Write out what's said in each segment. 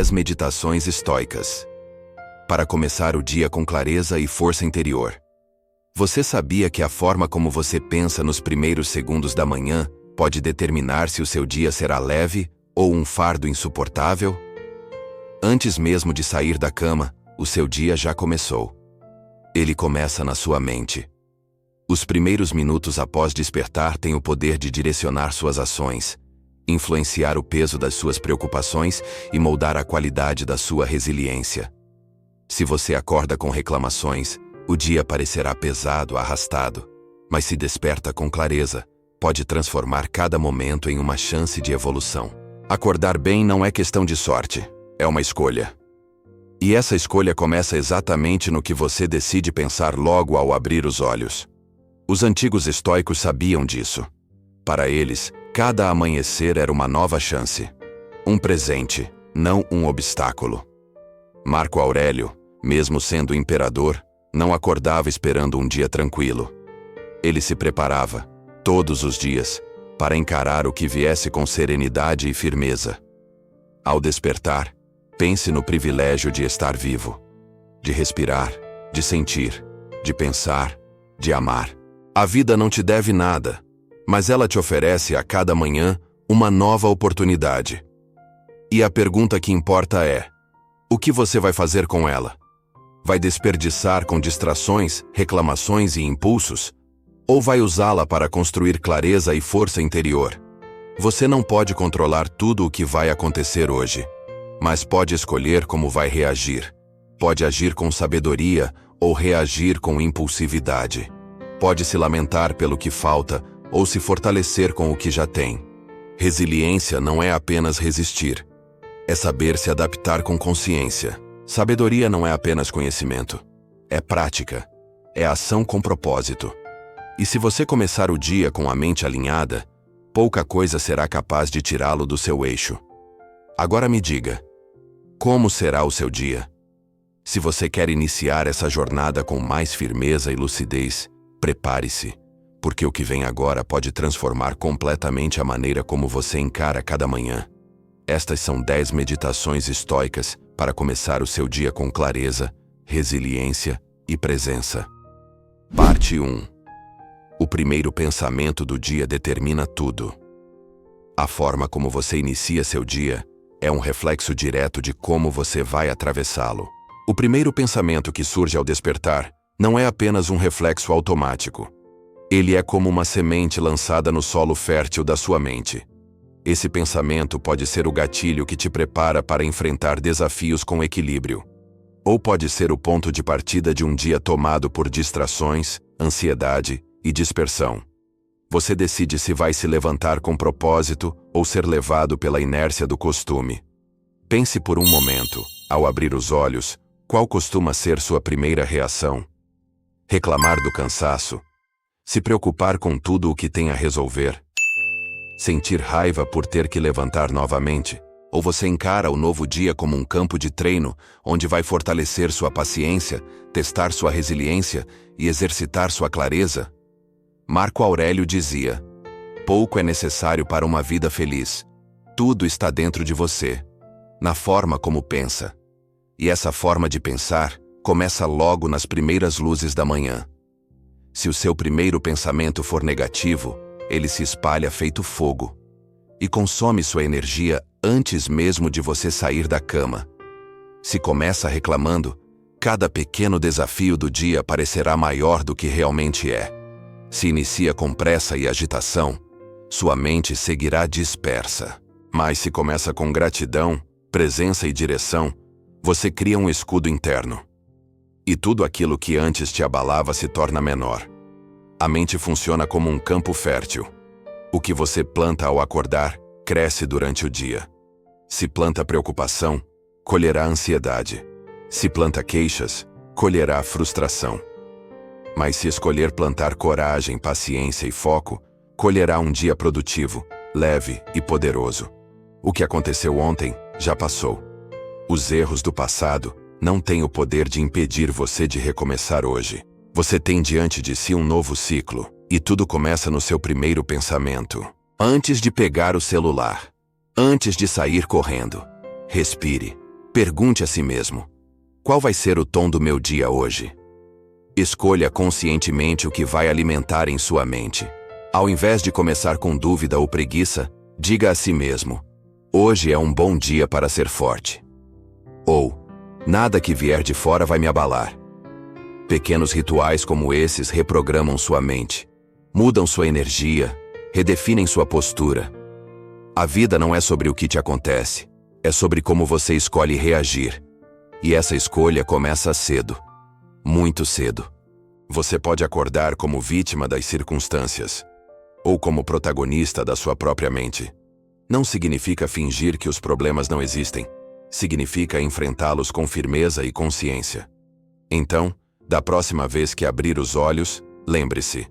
10 meditações estoicas. Para começar o dia com clareza e força interior. Você sabia que a forma como você pensa nos primeiros segundos da manhã pode determinar se o seu dia será leve ou um fardo insuportável? Antes mesmo de sair da cama, o seu dia já começou. Ele começa na sua mente. Os primeiros minutos após despertar têm o poder de direcionar suas ações, influenciar o peso das suas preocupações e moldar a qualidade da sua resiliência. Se você acorda com reclamações, o dia parecerá pesado, arrastado, mas se desperta com clareza, pode transformar cada momento em uma chance de evolução. Acordar bem não é questão de sorte, é uma escolha. E essa escolha começa exatamente no que você decide pensar logo ao abrir os olhos. Os antigos estoicos sabiam disso. Para eles, cada amanhecer era uma nova chance. Um presente, não um obstáculo. Marco Aurélio, mesmo sendo imperador, não acordava esperando um dia tranquilo. Ele se preparava, todos os dias, para encarar o que viesse com serenidade e firmeza. Ao despertar, pense no privilégio de estar vivo, de respirar, de sentir, de pensar, de amar. A vida não te deve nada, mas ela te oferece a cada manhã uma nova oportunidade. E a pergunta que importa é: o que você vai fazer com ela? Vai desperdiçar com distrações, reclamações e impulsos? Ou vai usá-la para construir clareza e força interior? Você não pode controlar tudo o que vai acontecer hoje, mas pode escolher como vai reagir. Pode agir com sabedoria ou reagir com impulsividade. Pode se lamentar pelo que falta ou se fortalecer com o que já tem. Resiliência não é apenas resistir. É saber se adaptar com consciência. Sabedoria não é apenas conhecimento. É prática. É ação com propósito. E se você começar o dia com a mente alinhada, pouca coisa será capaz de tirá-lo do seu eixo. Agora me diga, como será o seu dia? Se você quer iniciar essa jornada com mais firmeza e lucidez, prepare-se, porque o que vem agora pode transformar completamente a maneira como você encara cada manhã. Estas são 10 meditações estoicas para começar o seu dia com clareza, resiliência e presença. Parte 1. O primeiro pensamento do dia determina tudo. A forma como você inicia seu dia é um reflexo direto de como você vai atravessá-lo. O primeiro pensamento que surge ao despertar não é apenas um reflexo automático. Ele é como uma semente lançada no solo fértil da sua mente. Esse pensamento pode ser o gatilho que te prepara para enfrentar desafios com equilíbrio. Ou pode ser o ponto de partida de um dia tomado por distrações, ansiedade e dispersão. Você decide se vai se levantar com propósito ou ser levado pela inércia do costume. Pense por um momento, ao abrir os olhos, qual costuma ser sua primeira reação? Reclamar do cansaço? Se preocupar com tudo o que tem a resolver? Sentir raiva por ter que levantar novamente? Ou você encara o novo dia como um campo de treino, onde vai fortalecer sua paciência, testar sua resiliência e exercitar sua clareza? Marco Aurélio dizia: pouco é necessário para uma vida feliz. Tudo está dentro de você, na forma como pensa. E essa forma de pensar começa logo nas primeiras luzes da manhã. Se o seu primeiro pensamento for negativo, ele se espalha feito fogo e consome sua energia antes mesmo de você sair da cama. Se começa reclamando, cada pequeno desafio do dia parecerá maior do que realmente é. Se inicia com pressa e agitação, sua mente seguirá dispersa. Mas se começa com gratidão, presença e direção, você cria um escudo interno. E tudo aquilo que antes te abalava se torna menor. A mente funciona como um campo fértil. O que você planta ao acordar, cresce durante o dia. Se planta preocupação, colherá ansiedade. Se planta queixas, colherá frustração. Mas se escolher plantar coragem, paciência e foco, colherá um dia produtivo, leve e poderoso. O que aconteceu ontem já passou. Os erros do passado não têm o poder de impedir você de recomeçar hoje. Você tem diante de si um novo ciclo, e tudo começa no seu primeiro pensamento. Antes de pegar o celular, antes de sair correndo, respire, Pergunte a si mesmo: qual vai ser o tom do meu dia hoje? Escolha conscientemente o que vai alimentar em sua mente. Ao invés de começar com dúvida ou preguiça, diga a si mesmo: hoje é um bom dia para ser forte. Ou, nada que vier de fora vai me abalar. Pequenos rituais como esses reprogramam sua mente, mudam sua energia, redefinem sua postura. A vida não é sobre o que te acontece, é sobre como você escolhe reagir. E essa escolha começa cedo. Muito cedo. Você pode acordar como vítima das circunstâncias, ou como protagonista da sua própria mente. Não significa fingir que os problemas não existem. Significa enfrentá-los com firmeza e consciência. Então, da próxima vez que abrir os olhos, lembre-se: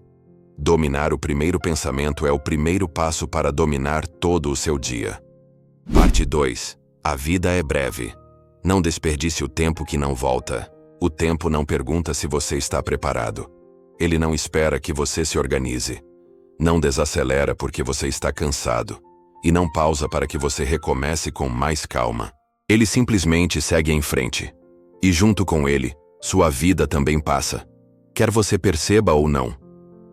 dominar o primeiro pensamento é o primeiro passo para dominar todo o seu dia. Parte 2. A vida é breve. Não desperdice o tempo que não volta. O tempo não pergunta se você está preparado. Ele não espera que você se organize. Não desacelera porque você está cansado. E não pausa para que você recomece com mais calma. Ele simplesmente segue em frente. E junto com ele, sua vida também passa. Quer você perceba ou não.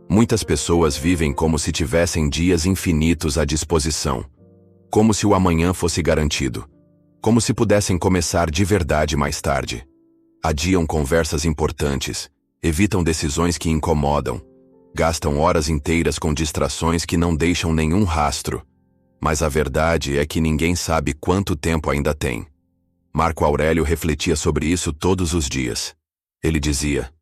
Muitas pessoas vivem como se tivessem dias infinitos à disposição. Como se o amanhã fosse garantido. Como se pudessem começar de verdade mais tarde. Adiam conversas importantes, evitam decisões que incomodam, gastam horas inteiras com distrações que não deixam nenhum rastro. Mas a verdade é que ninguém sabe quanto tempo ainda tem. Marco Aurélio refletia sobre isso todos os dias. Ele dizia: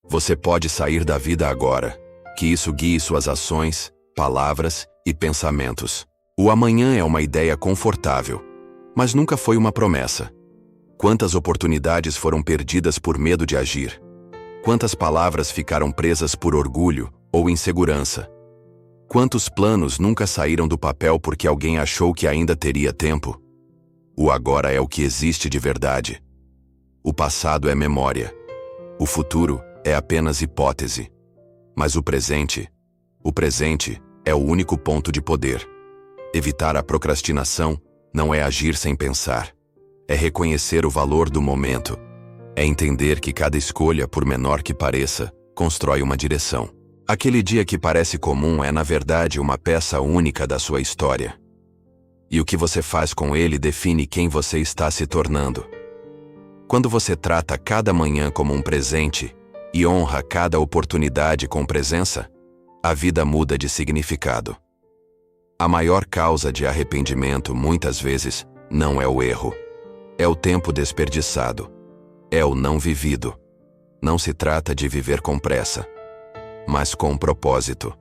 você pode sair da vida agora, que isso guie suas ações, palavras e pensamentos. O amanhã é uma ideia confortável, mas nunca foi uma promessa. Quantas oportunidades foram perdidas por medo de agir? Quantas palavras ficaram presas por orgulho ou insegurança? Quantos planos nunca saíram do papel porque alguém achou que ainda teria tempo? O agora é o que existe de verdade. O passado é memória. O futuro é apenas hipótese. Mas o presente é o único ponto de poder. Evitar a procrastinação não é agir sem pensar. É reconhecer o valor do momento. É entender que cada escolha, por menor que pareça, constrói uma direção. Aquele dia que parece comum é, na verdade, uma peça única da sua história. E o que você faz com ele define quem você está se tornando. Quando você trata cada manhã como um presente e honra cada oportunidade com presença, a vida muda de significado. A maior causa de arrependimento, muitas vezes, não é o erro. É o tempo desperdiçado. É o não vivido. Não se trata de viver com pressa, mas com propósito.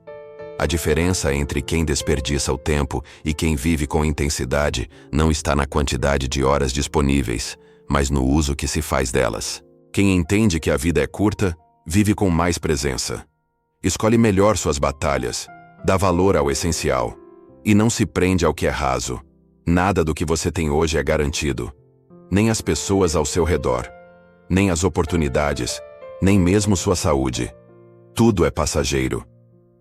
A diferença entre quem desperdiça o tempo e quem vive com intensidade não está na quantidade de horas disponíveis, mas no uso que se faz delas. Quem entende que a vida é curta, vive com mais presença. Escolhe melhor suas batalhas, dá valor ao essencial, e não se prende ao que é raso. Nada do que você tem hoje é garantido. Nem as pessoas ao seu redor, nem as oportunidades, nem mesmo sua saúde. Tudo é passageiro.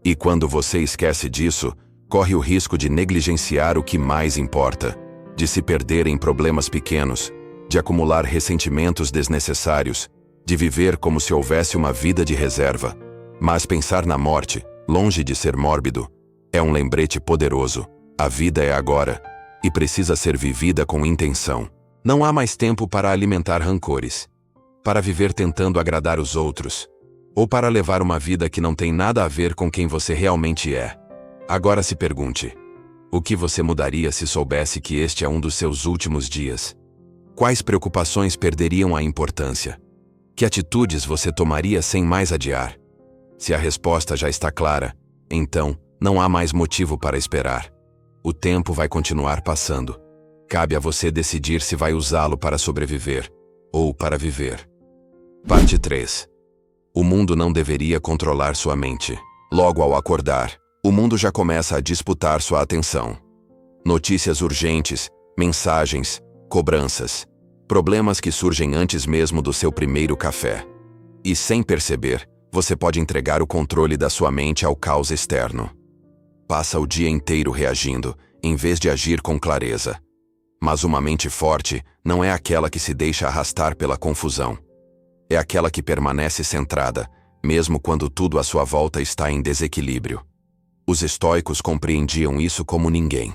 E quando você esquece disso, corre o risco de negligenciar o que mais importa, de se perder em problemas pequenos, de acumular ressentimentos desnecessários, de viver como se houvesse uma vida de reserva. Mas pensar na morte, longe de ser mórbido, é um lembrete poderoso. A vida é agora, e precisa ser vivida com intenção. Não há mais tempo para alimentar rancores, para viver tentando agradar os outros, ou para levar uma vida que não tem nada a ver com quem você realmente é. Agora se pergunte: o que você mudaria se soubesse que este é um dos seus últimos dias? Quais preocupações perderiam a importância? Que atitudes você tomaria sem mais adiar? Se a resposta já está clara, então não há mais motivo para esperar. O tempo vai continuar passando. Cabe a você decidir se vai usá-lo para sobreviver ou para viver. Parte 3. O mundo não deveria controlar sua mente. Logo ao acordar, o mundo já começa a disputar sua atenção. Notícias urgentes, mensagens, cobranças, problemas que surgem antes mesmo do seu primeiro café. E sem perceber, você pode entregar o controle da sua mente ao caos externo. Passa o dia inteiro reagindo, em vez de agir com clareza. Mas uma mente forte não é aquela que se deixa arrastar pela confusão. É aquela que permanece centrada, mesmo quando tudo à sua volta está em desequilíbrio. Os estoicos compreendiam isso como ninguém.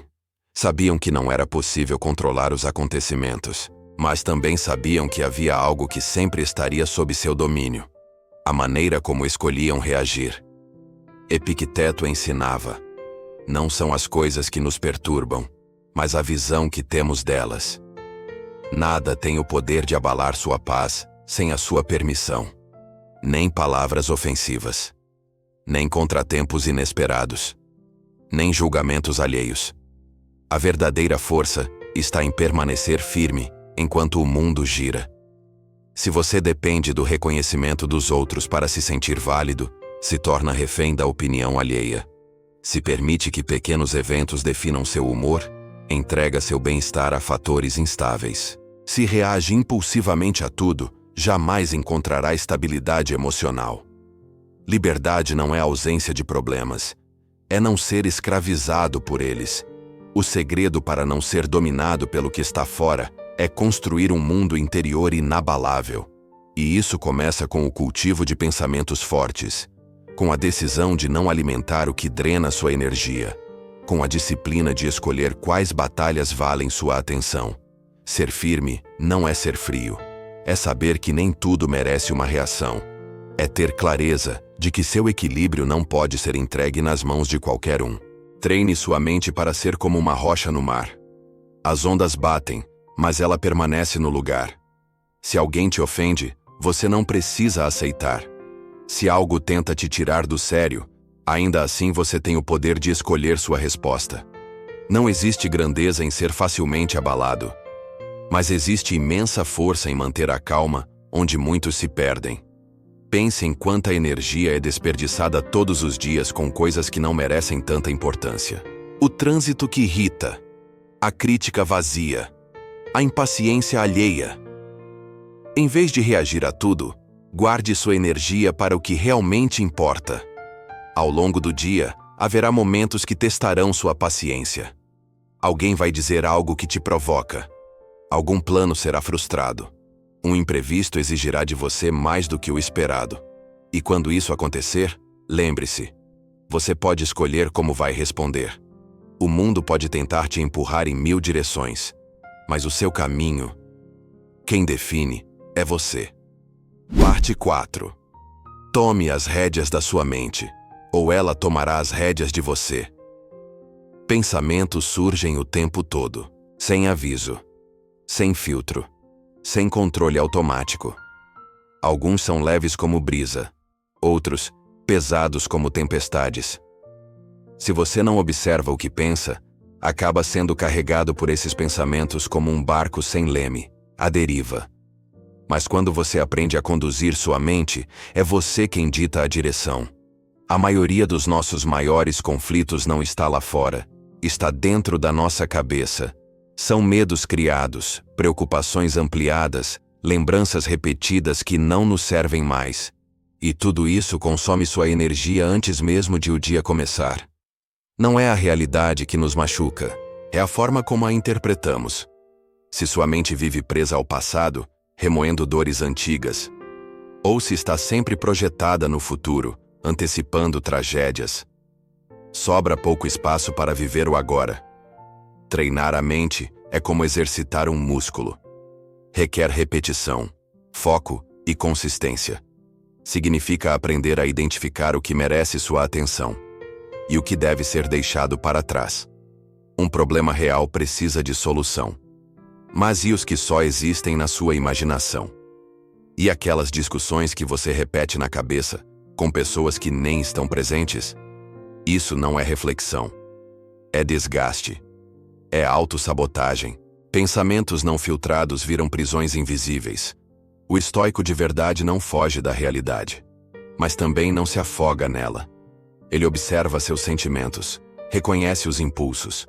Sabiam que não era possível controlar os acontecimentos, mas também sabiam que havia algo que sempre estaria sob seu domínio: a maneira como escolhiam reagir. Epicteto ensinava: não são as coisas que nos perturbam, mas a visão que temos delas. Nada tem o poder de abalar sua paz sem a sua permissão. Nem palavras ofensivas, nem contratempos inesperados, nem julgamentos alheios. A verdadeira força está em permanecer firme enquanto o mundo gira. Se você depende do reconhecimento dos outros para se sentir válido, se torna refém da opinião alheia. Se permite que pequenos eventos definam seu humor, entrega seu bem-estar a fatores instáveis. Se reage impulsivamente a tudo, jamais encontrará estabilidade emocional. Liberdade não é ausência de problemas, é não ser escravizado por eles. O segredo para não ser dominado pelo que está fora é construir um mundo interior inabalável. E isso começa com o cultivo de pensamentos fortes, com a decisão de não alimentar o que drena sua energia, com a disciplina de escolher quais batalhas valem sua atenção. Ser firme não é ser frio. É saber que nem tudo merece uma reação. É ter clareza de que seu equilíbrio não pode ser entregue nas mãos de qualquer um. Treine sua mente para ser como uma rocha no mar. As ondas batem, mas ela permanece no lugar. Se alguém te ofende, você não precisa aceitar. Se algo tenta te tirar do sério, ainda assim você tem o poder de escolher sua resposta. Não existe grandeza em ser facilmente abalado. Mas existe imensa força em manter a calma, onde muitos se perdem. Pense em quanta energia é desperdiçada todos os dias com coisas que não merecem tanta importância. O trânsito que irrita, a crítica vazia, a impaciência alheia. Em vez de reagir a tudo, guarde sua energia para o que realmente importa. Ao longo do dia, haverá momentos que testarão sua paciência. Alguém vai dizer algo que te provoca. Algum plano será frustrado. Um imprevisto exigirá de você mais do que o esperado. E quando isso acontecer, lembre-se: você pode escolher como vai responder. O mundo pode tentar te empurrar em 1000 direções, mas o seu caminho, quem define, é você. Parte 4. Tome as rédeas da sua mente, ou ela tomará as rédeas de você. Pensamentos surgem o tempo todo, sem aviso, sem filtro, sem controle automático. Alguns são leves como brisa, outros, pesados como tempestades. Se você não observa o que pensa, acaba sendo carregado por esses pensamentos como um barco sem leme, à deriva. Mas quando você aprende a conduzir sua mente, é você quem dita a direção. A maioria dos nossos maiores conflitos não está lá fora, está dentro da nossa cabeça. São medos criados, preocupações ampliadas, lembranças repetidas que não nos servem mais. E tudo isso consome sua energia antes mesmo de o dia começar. Não é a realidade que nos machuca, é a forma como a interpretamos. Se sua mente vive presa ao passado, remoendo dores antigas, ou se está sempre projetada no futuro, antecipando tragédias, sobra pouco espaço para viver o agora. Treinar a mente é como exercitar um músculo. Requer repetição, foco e consistência. Significa aprender a identificar o que merece sua atenção e o que deve ser deixado para trás. Um problema real precisa de solução. Mas e os que só existem na sua imaginação? E aquelas discussões que você repete na cabeça, com pessoas que nem estão presentes? Isso não é reflexão. É desgaste. É autossabotagem. Pensamentos não filtrados viram prisões invisíveis. O estoico de verdade não foge da realidade, mas também não se afoga nela. Ele observa seus sentimentos, reconhece os impulsos,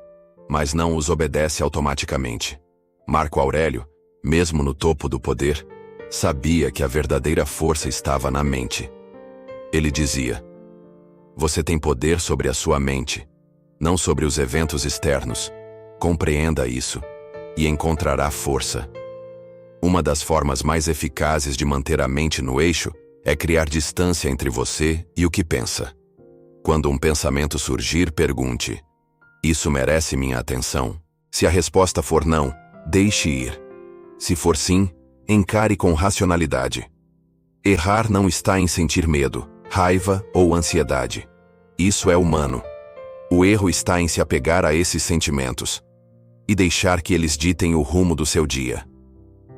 mas não os obedece automaticamente. Marco Aurélio, mesmo no topo do poder, sabia que a verdadeira força estava na mente. Ele dizia: você tem poder sobre a sua mente, não sobre os eventos externos. Compreenda isso. e encontrará força. Uma das formas mais eficazes de manter a mente no eixo é criar distância entre você e o que pensa. Quando um pensamento surgir, pergunte: isso merece minha atenção? Se a resposta for não, deixe ir. Se for sim, encare com racionalidade. Errar não está em sentir medo, raiva ou ansiedade. Isso é humano. O erro está em se apegar a esses sentimentos e deixar que eles ditem o rumo do seu dia.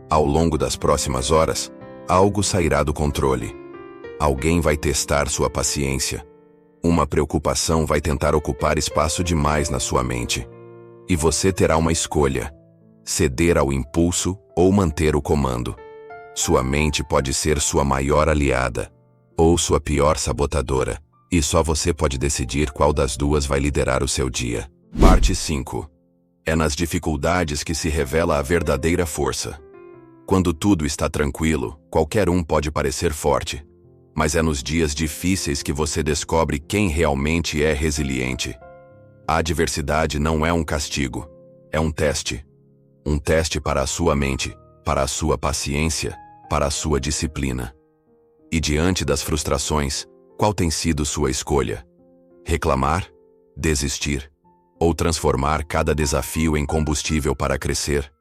Ao longo das próximas horas, algo sairá do controle. Alguém vai testar sua paciência. Uma preocupação vai tentar ocupar espaço demais na sua mente. E você terá uma escolha: ceder ao impulso ou manter o comando. Sua mente pode ser sua maior aliada ou sua pior sabotadora, e só você pode decidir qual das duas vai liderar o seu dia. Parte 5. É nas dificuldades que se revela a verdadeira força. Quando tudo está tranquilo, qualquer um pode parecer forte. Mas é nos dias difíceis que você descobre quem realmente é resiliente. A adversidade não é um castigo, é um teste. Um teste para a sua mente, para a sua paciência, para a sua disciplina. E diante das frustrações, qual tem sido sua escolha? Reclamar? Desistir? Ou transformar cada desafio em combustível para crescer?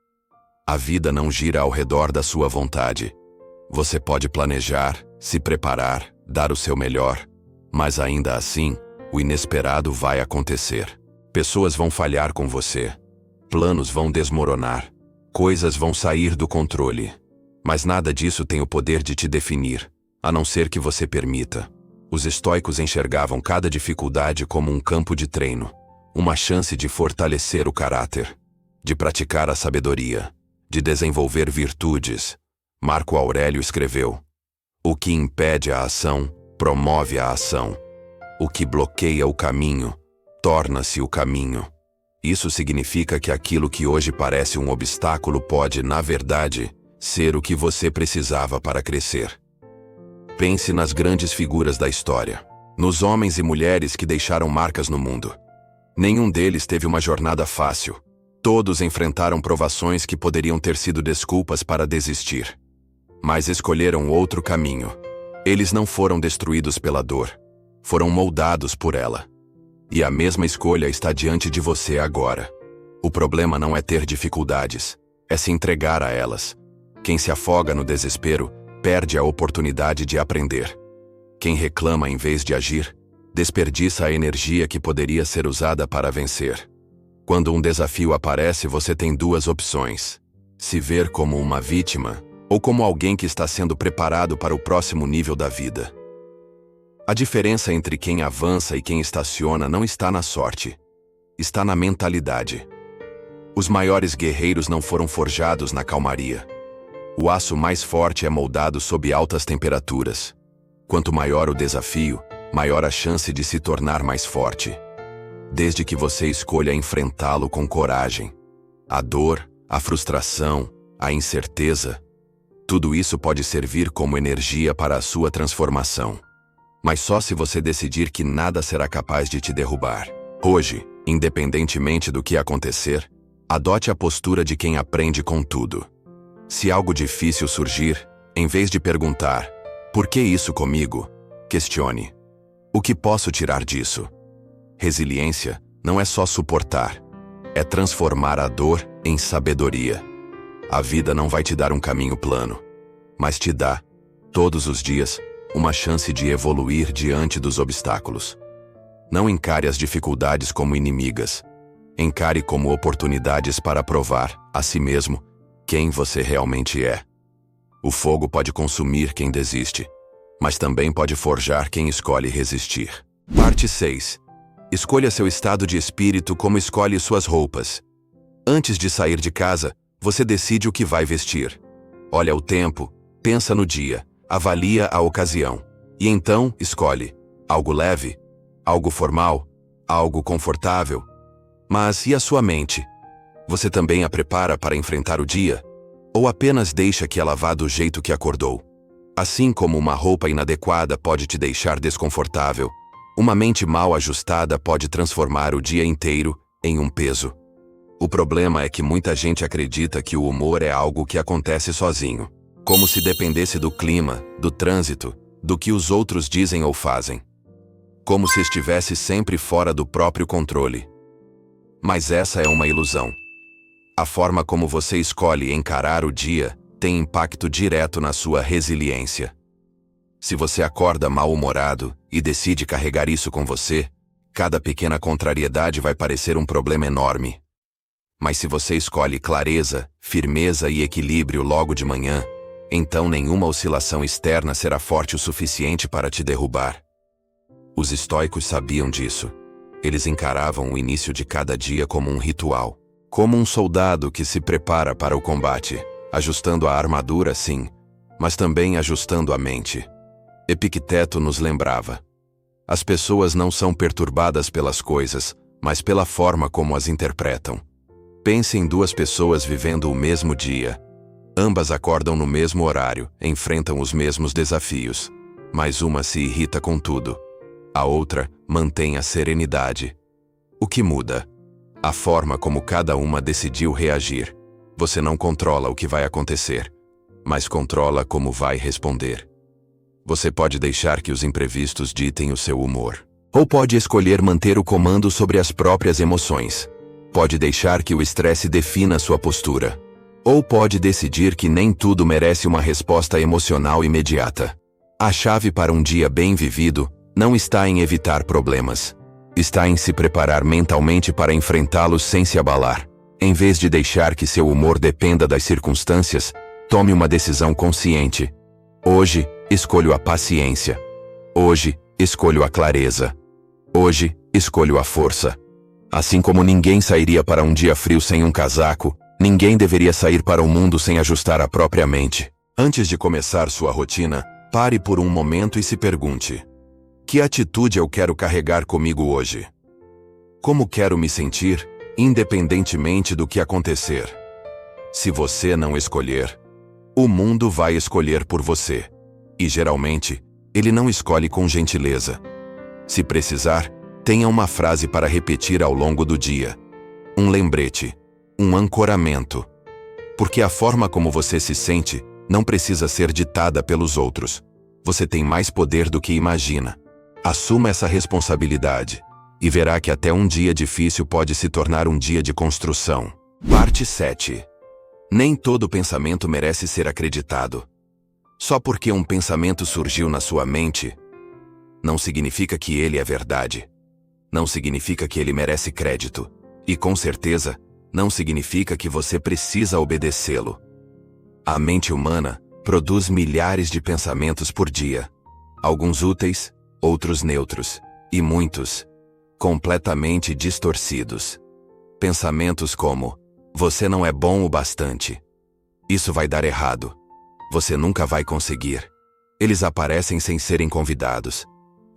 A vida não gira ao redor da sua vontade. Você pode planejar, se preparar, dar o seu melhor, mas ainda assim, o inesperado vai acontecer. Pessoas vão falhar com você. Planos vão desmoronar. Coisas vão sair do controle. Mas nada disso tem o poder de te definir, a não ser que você permita. Os estoicos enxergavam cada dificuldade como um campo de treino, uma chance de fortalecer o caráter, de praticar a sabedoria, de desenvolver virtudes. Marco Aurélio escreveu: o que impede a ação, promove a ação. O que bloqueia o caminho, torna-se o caminho. Isso significa que aquilo que hoje parece um obstáculo pode, na verdade, ser o que você precisava para crescer. Pense nas grandes figuras da história, nos homens e mulheres que deixaram marcas no mundo. Nenhum deles teve uma jornada fácil. Todos enfrentaram provações que poderiam ter sido desculpas para desistir. Mas escolheram outro caminho. Eles não foram destruídos pela dor. Foram moldados por ela. E a mesma escolha está diante de você agora. O problema não é ter dificuldades, é se entregar a elas. Quem se afoga no desespero, perde a oportunidade de aprender. Quem reclama em vez de agir, desperdiça a energia que poderia ser usada para vencer. Quando um desafio aparece, você tem duas opções: se ver como uma vítima ou como alguém que está sendo preparado para o próximo nível da vida. A diferença entre quem avança e quem estaciona não está na sorte, está na mentalidade. Os maiores guerreiros não foram forjados na calmaria. O aço mais forte é moldado sob altas temperaturas. Quanto maior o desafio, maior a chance de se tornar mais forte. Desde que você escolha enfrentá-lo com coragem. A dor, a frustração, a incerteza, tudo isso pode servir como energia para a sua transformação. Mas só se você decidir que nada será capaz de te derrubar. Hoje, independentemente do que acontecer, adote a postura de quem aprende com tudo. Se algo difícil surgir, em vez de perguntar: por que isso comigo? Questione: o que posso tirar disso? Resiliência não é só suportar, é transformar a dor em sabedoria. A vida não vai te dar um caminho plano, mas te dá, todos os dias, uma chance de evoluir diante dos obstáculos. Não encare as dificuldades como inimigas. Encare como oportunidades para provar, a si mesmo, quem você realmente é. O fogo pode consumir quem desiste, mas também pode forjar quem escolhe resistir. Parte 6. Escolha seu estado de espírito como escolhe suas roupas. Antes de sair de casa, você decide o que vai vestir. Olha o tempo, pensa no dia, avalia a ocasião. E então, escolhe algo leve, algo formal, algo confortável. Mas e a sua mente? Você também a prepara para enfrentar o dia? Ou apenas deixa que ela vá do jeito que acordou? Assim como uma roupa inadequada pode te deixar desconfortável, uma mente mal ajustada pode transformar o dia inteiro em um peso. O problema é que muita gente acredita que o humor é algo que acontece sozinho, como se dependesse do clima, do trânsito, do que os outros dizem ou fazem. Como se estivesse sempre fora do próprio controle. Mas essa é uma ilusão. A forma como você escolhe encarar o dia tem impacto direto na sua resiliência. Se você acorda mal-humorado e decide carregar isso com você, cada pequena contrariedade vai parecer um problema enorme. Mas se você escolhe clareza, firmeza e equilíbrio logo de manhã, então nenhuma oscilação externa será forte o suficiente para te derrubar. Os estoicos sabiam disso. Eles encaravam o início de cada dia como um ritual. Como um soldado que se prepara para o combate, ajustando a armadura, sim, mas também ajustando a mente. Epicteto nos lembrava: as pessoas não são perturbadas pelas coisas, mas pela forma como as interpretam. Pense em duas pessoas vivendo o mesmo dia. Ambas acordam no mesmo horário, enfrentam os mesmos desafios, mas uma se irrita com tudo. A outra mantém a serenidade. O que muda? A forma como cada uma decidiu reagir. Você não controla o que vai acontecer, mas controla como vai responder. Você pode deixar que os imprevistos ditem o seu humor. Ou pode escolher manter o comando sobre as próprias emoções. Pode deixar que o estresse defina sua postura. Ou pode decidir que nem tudo merece uma resposta emocional imediata. A chave para um dia bem vivido não está em evitar problemas. Está em se preparar mentalmente para enfrentá-los sem se abalar. Em vez de deixar que seu humor dependa das circunstâncias, tome uma decisão consciente. Hoje, escolho a paciência. Hoje, escolho a clareza. Hoje, escolho a força. Assim como ninguém sairia para um dia frio sem um casaco, ninguém deveria sair para o mundo sem ajustar a própria mente. Antes de começar sua rotina, pare por um momento e se pergunte: que atitude eu quero carregar comigo hoje? Como quero me sentir, independentemente do que acontecer? Se você não escolher, o mundo vai escolher por você. E geralmente, ele não escolhe com gentileza. Se precisar, tenha uma frase para repetir ao longo do dia. Um lembrete. Um ancoramento. Porque a forma como você se sente não precisa ser ditada pelos outros. Você tem mais poder do que imagina. Assuma essa responsabilidade e verá que até um dia difícil pode se tornar um dia de construção. Parte 7. Nem todo pensamento merece ser acreditado. Só porque um pensamento surgiu na sua mente, não significa que ele é verdade. Não significa que ele merece crédito. E com certeza, não significa que você precisa obedecê-lo. A mente humana produz milhares de pensamentos por dia. Alguns úteis, outros neutros, e muitos completamente distorcidos. Pensamentos como: você não é bom o bastante. Isso vai dar errado. Você nunca vai conseguir. Eles aparecem sem serem convidados.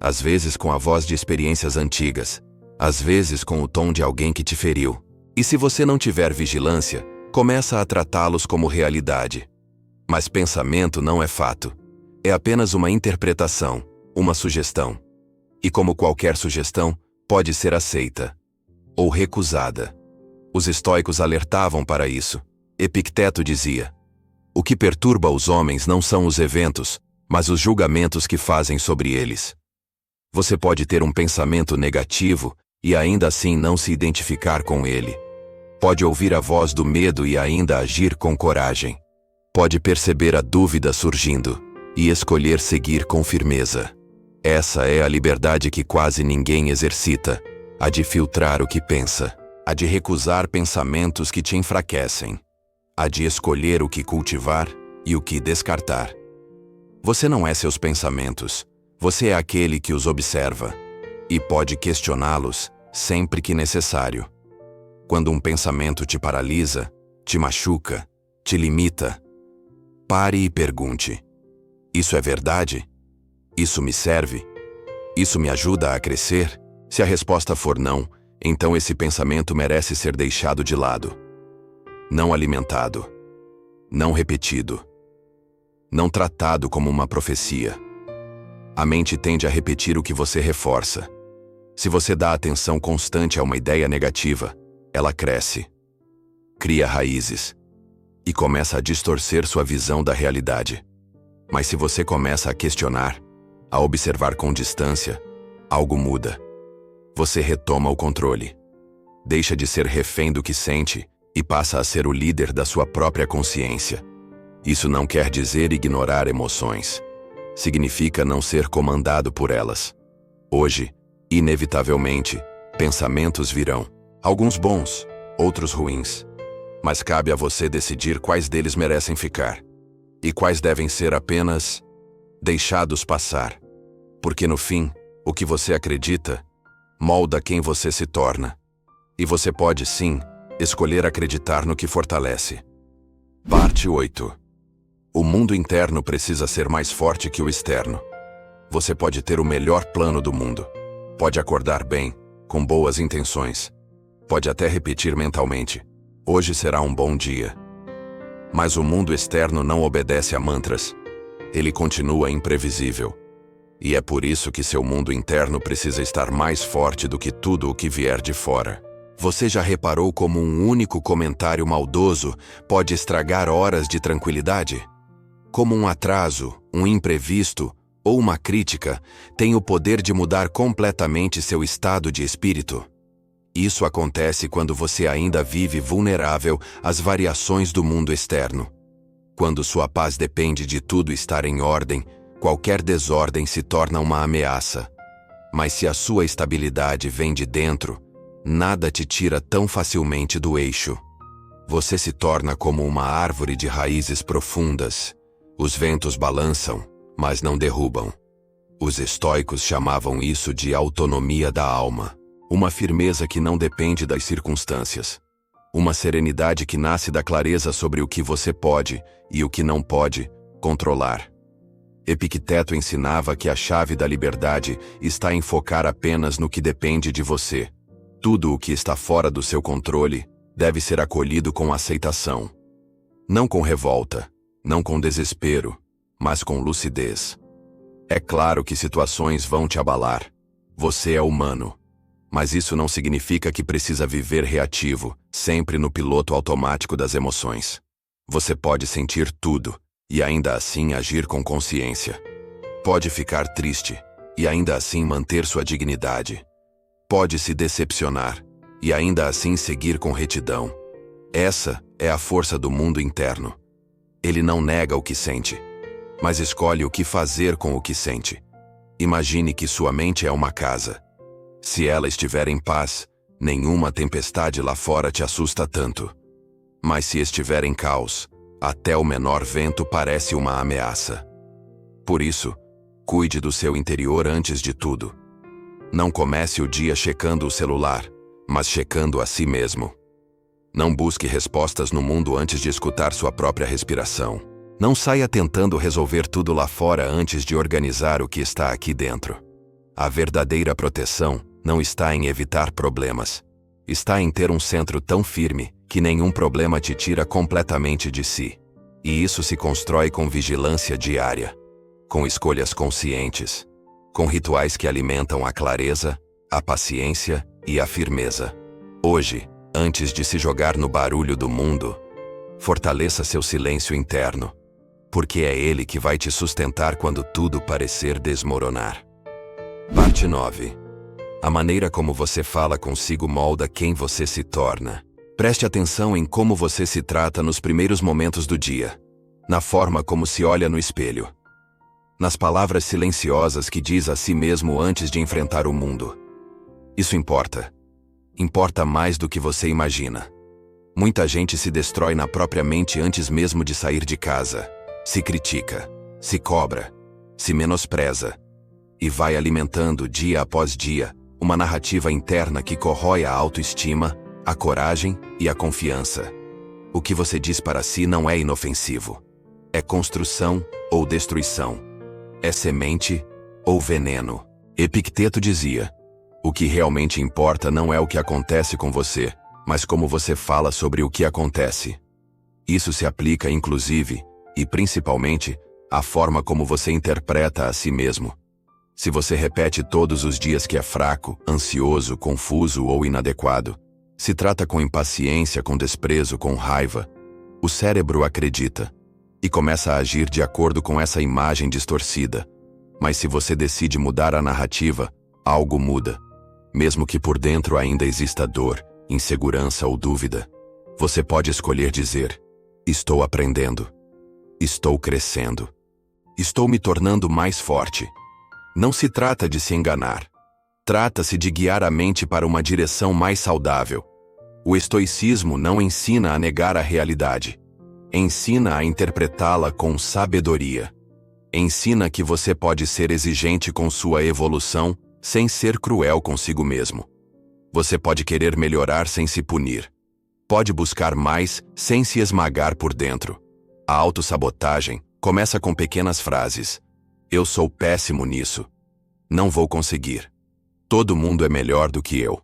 Às vezes com a voz de experiências antigas. Às vezes com o tom de alguém que te feriu. E se você não tiver vigilância, começa a tratá-los como realidade. Mas pensamento não é fato. É apenas uma interpretação, uma sugestão. E como qualquer sugestão, pode ser aceita ou recusada. Os estoicos alertavam para isso. Epicteto dizia: o que perturba os homens não são os eventos, mas os julgamentos que fazem sobre eles. Você pode ter um pensamento negativo e ainda assim não se identificar com ele. Pode ouvir a voz do medo e ainda agir com coragem. Pode perceber a dúvida surgindo e escolher seguir com firmeza. Essa é a liberdade que quase ninguém exercita, a de filtrar o que pensa, a de recusar pensamentos que te enfraquecem, a de escolher o que cultivar e o que descartar. Você não é seus pensamentos, você é aquele que os observa e pode questioná-los sempre que necessário. Quando um pensamento te paralisa, te machuca, te limita, pare e pergunte: isso é verdade? Isso me serve? Isso me ajuda a crescer? Se a resposta for não, então esse pensamento merece ser deixado de lado. Não alimentado. Não repetido. Não tratado como uma profecia. A mente tende a repetir o que você reforça. Se você dá atenção constante a uma ideia negativa, ela cresce. cria raízes e começa a distorcer sua visão da realidade. Mas se você começa a questionar, a observar com distância, algo muda. Você retoma o controle. Deixa de ser refém do que sente e passa a ser o líder da sua própria consciência. Isso não quer dizer ignorar emoções. Significa não ser comandado por elas. Hoje, inevitavelmente, pensamentos virão. Alguns bons, outros ruins. Mas cabe a você decidir quais deles merecem ficar e quais devem ser apenas deixados passar. Porque no fim, o que você acredita molda quem você se torna. E você pode, sim, escolher acreditar no que fortalece. Parte 8. O mundo interno precisa ser mais forte que o externo. Você pode ter o melhor plano do mundo. Pode acordar bem, com boas intenções. Pode até repetir mentalmente: hoje será um bom dia. Mas o mundo externo não obedece a mantras. Ele continua imprevisível. E é por isso que seu mundo interno precisa estar mais forte do que tudo o que vier de fora. Você já reparou como um único comentário maldoso pode estragar horas de tranquilidade? Como um atraso, um imprevisto ou uma crítica tem o poder de mudar completamente seu estado de espírito. Isso acontece quando você ainda vive vulnerável às variações do mundo externo. Quando sua paz depende de tudo estar em ordem, qualquer desordem se torna uma ameaça. Mas se a sua estabilidade vem de dentro, nada te tira tão facilmente do eixo. Você se torna como uma árvore de raízes profundas. Os ventos balançam, mas não derrubam. Os estoicos chamavam isso de autonomia da alma. Uma firmeza que não depende das circunstâncias. Uma serenidade que nasce da clareza sobre o que você pode e o que não pode controlar. Epicteto ensinava que a chave da liberdade está em focar apenas no que depende de você. Tudo o que está fora do seu controle deve ser acolhido com aceitação. Não com revolta, não com desespero, mas com lucidez. É claro que situações vão te abalar. Você é humano. Mas isso não significa que precisa viver reativo, sempre no piloto automático das emoções. Você pode sentir tudo e ainda assim agir com consciência. Pode ficar triste e ainda assim manter sua dignidade. Pode se decepcionar e ainda assim seguir com retidão. Essa é a força do mundo interno. Ele não nega o que sente, mas escolhe o que fazer com o que sente. Imagine que sua mente é uma casa. Se ela estiver em paz, nenhuma tempestade lá fora te assusta tanto. Mas se estiver em caos, até o menor vento parece uma ameaça. Por isso, cuide do seu interior antes de tudo. Não comece o dia checando o celular, mas checando a si mesmo. Não busque respostas no mundo antes de escutar sua própria respiração. Não saia tentando resolver tudo lá fora antes de organizar o que está aqui dentro. A verdadeira proteção não está em evitar problemas. Está em ter um centro tão firme que nenhum problema te tira completamente de si. E isso se constrói com vigilância diária, com escolhas conscientes, com rituais que alimentam a clareza, a paciência e a firmeza. Hoje, antes de se jogar no barulho do mundo, fortaleça seu silêncio interno, porque é ele que vai te sustentar quando tudo parecer desmoronar. Parte 9. A maneira como você fala consigo molda quem você se torna. Preste atenção em como você se trata nos primeiros momentos do dia, na forma como se olha no espelho, nas palavras silenciosas que diz a si mesmo antes de enfrentar o mundo. Isso importa. Importa mais do que você imagina. Muita gente se destrói na própria mente antes mesmo de sair de casa. Se critica, se cobra, se menospreza e vai alimentando dia após dia uma narrativa interna que corrói a autoestima, a coragem e a confiança. O que você diz para si não é inofensivo. É construção ou destruição. É semente ou veneno. Epicteto dizia: o que realmente importa não é o que acontece com você, mas como você fala sobre o que acontece. Isso se aplica inclusive, e principalmente, à forma como você interpreta a si mesmo. Se você repete todos os dias que é fraco, ansioso, confuso ou inadequado, Se trata com impaciência, com desprezo, com raiva, o cérebro acredita e começa a agir de acordo com essa imagem distorcida. Mas se você decide mudar a narrativa, algo muda. Mesmo que por dentro ainda exista dor, insegurança ou dúvida, você pode escolher dizer: estou aprendendo. Estou crescendo. Estou me tornando mais forte. Não se trata de se enganar. Trata-se de guiar a mente para uma direção mais saudável. O estoicismo não ensina a negar a realidade. Ensina a interpretá-la com sabedoria. Ensina que você pode ser exigente com sua evolução sem ser cruel consigo mesmo. Você pode querer melhorar sem se punir. Pode buscar mais sem se esmagar por dentro. A autossabotagem começa com pequenas frases. Eu sou péssimo nisso. Não vou conseguir. Todo mundo é melhor do que eu.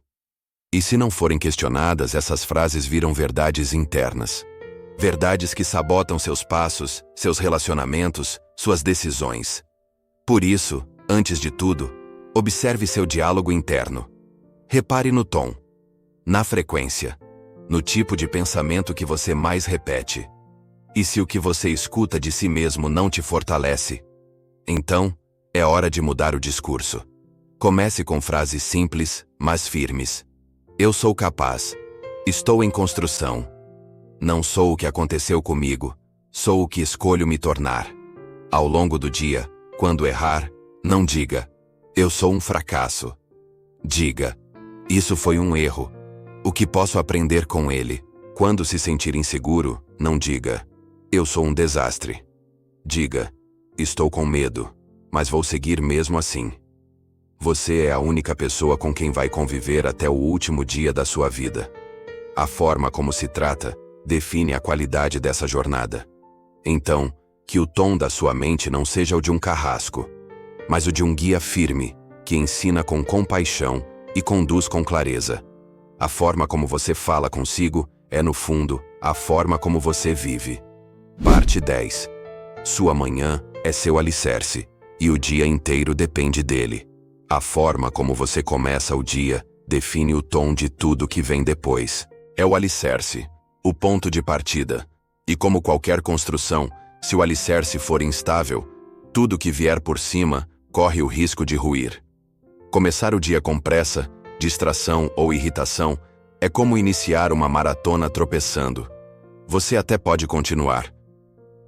E se não forem questionadas, essas frases viram verdades internas. Verdades que sabotam seus passos, seus relacionamentos, suas decisões. Por isso, antes de tudo, observe seu diálogo interno. Repare no tom, na frequência, no tipo de pensamento que você mais repete. E se o que você escuta de si mesmo não te fortalece, então, é hora de mudar o discurso. Comece com frases simples, mas firmes. Eu sou capaz. Estou em construção. Não sou o que aconteceu comigo, sou o que escolho me tornar. Ao longo do dia, quando errar, não diga: eu sou um fracasso. Diga: isso foi um erro. O que posso aprender com ele? Quando se sentir inseguro, não diga: eu sou um desastre. Diga: estou com medo, mas vou seguir mesmo assim. Você é a única pessoa com quem vai conviver até o último dia da sua vida. A forma como se trata define a qualidade dessa jornada. Então, que o tom da sua mente não seja o de um carrasco, mas o de um guia firme, que ensina com compaixão e conduz com clareza. A forma como você fala consigo é, no fundo, a forma como você vive. Parte 10. Sua manhã é seu alicerce, e o dia inteiro depende dele. A forma como você começa o dia define o tom de tudo que vem depois. É o alicerce, o ponto de partida. E como qualquer construção, se o alicerce for instável, tudo que vier por cima corre o risco de ruir. Começar o dia com pressa, distração ou irritação é como iniciar uma maratona tropeçando. Você até pode continuar,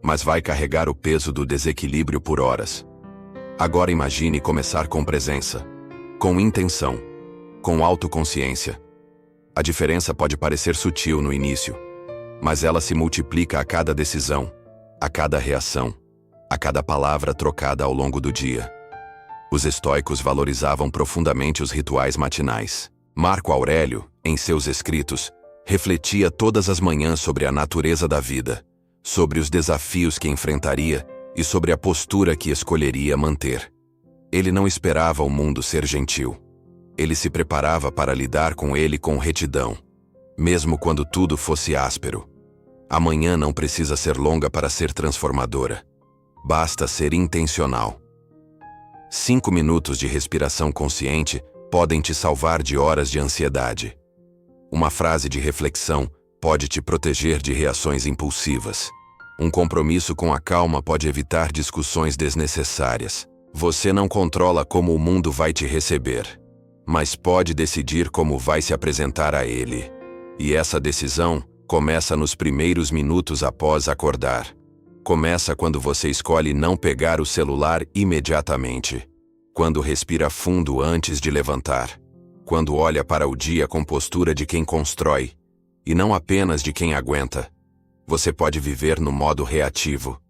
mas vai carregar o peso do desequilíbrio por horas. Agora imagine começar com presença, com intenção, com autoconsciência. A diferença pode parecer sutil no início, mas ela se multiplica a cada decisão, a cada reação, a cada palavra trocada ao longo do dia. Os estoicos valorizavam profundamente os rituais matinais. Marco Aurélio, em seus escritos, refletia todas as manhãs sobre a natureza da vida, sobre os desafios que enfrentaria e sobre a postura que escolheria manter. Ele não esperava o mundo ser gentil. Ele se preparava para lidar com ele com retidão, mesmo quando tudo fosse áspero. A manhã não precisa ser longa para ser transformadora. Basta ser intencional. 5 minutos de respiração consciente podem te salvar de horas de ansiedade. Uma frase de reflexão pode te proteger de reações impulsivas. Um compromisso com a calma pode evitar discussões desnecessárias. Você não controla como o mundo vai te receber, mas pode decidir como vai se apresentar a ele. E essa decisão começa nos primeiros minutos após acordar. Começa quando você escolhe não pegar o celular imediatamente. Quando respira fundo antes de levantar. Quando olha para o dia com postura de quem constrói, e não apenas de quem aguenta. Você pode viver no modo reativo,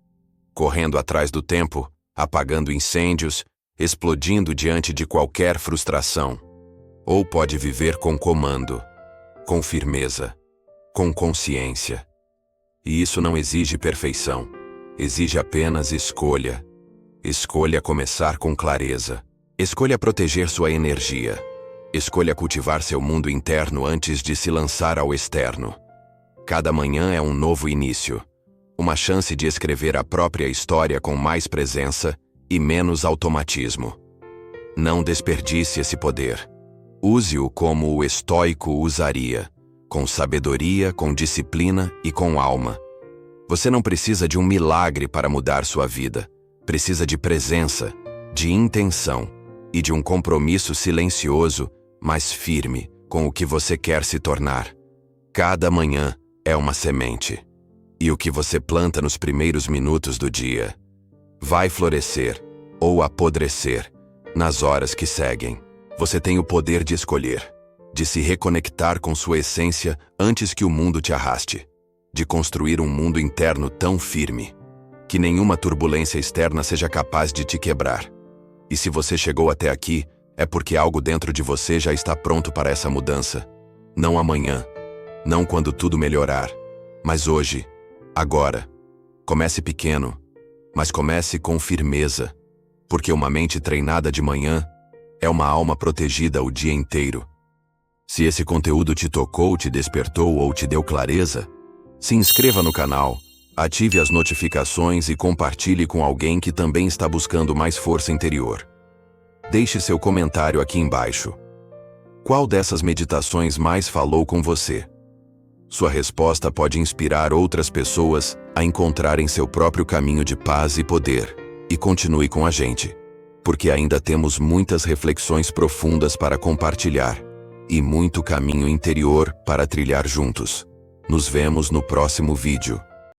correndo atrás do tempo, apagando incêndios, explodindo diante de qualquer frustração. Ou pode viver com comando, com firmeza, com consciência. E isso não exige perfeição, exige apenas escolha. Escolha começar com clareza. Escolha proteger sua energia. Escolha cultivar seu mundo interno antes de se lançar ao externo. Cada manhã é um novo início, uma chance de escrever a própria história com mais presença e menos automatismo. Não desperdice esse poder. Use-o como o estoico usaria, com sabedoria, com disciplina e com alma. Você não precisa de um milagre para mudar sua vida. Precisa de presença, de intenção e de um compromisso silencioso, mas firme, com o que você quer se tornar. Cada manhã é uma semente. E o que você planta nos primeiros minutos do dia vai florescer ou apodrecer nas horas que seguem. Você tem o poder de escolher, de se reconectar com sua essência antes que o mundo te arraste, de construir um mundo interno tão firme que nenhuma turbulência externa seja capaz de te quebrar. E se você chegou até aqui, é porque algo dentro de você já está pronto para essa mudança. Não amanhã, não quando tudo melhorar, mas hoje, agora. Comece pequeno, mas comece com firmeza, porque uma mente treinada de manhã é uma alma protegida o dia inteiro. Se esse conteúdo te tocou, te despertou ou te deu clareza, se inscreva no canal, ative as notificações e compartilhe com alguém que também está buscando mais força interior. Deixe seu comentário aqui embaixo. Qual dessas meditações mais falou com você? Sua resposta pode inspirar outras pessoas a encontrarem seu próprio caminho de paz e poder. E continue com a gente, porque ainda temos muitas reflexões profundas para compartilhar e muito caminho interior para trilhar juntos. Nos vemos no próximo vídeo.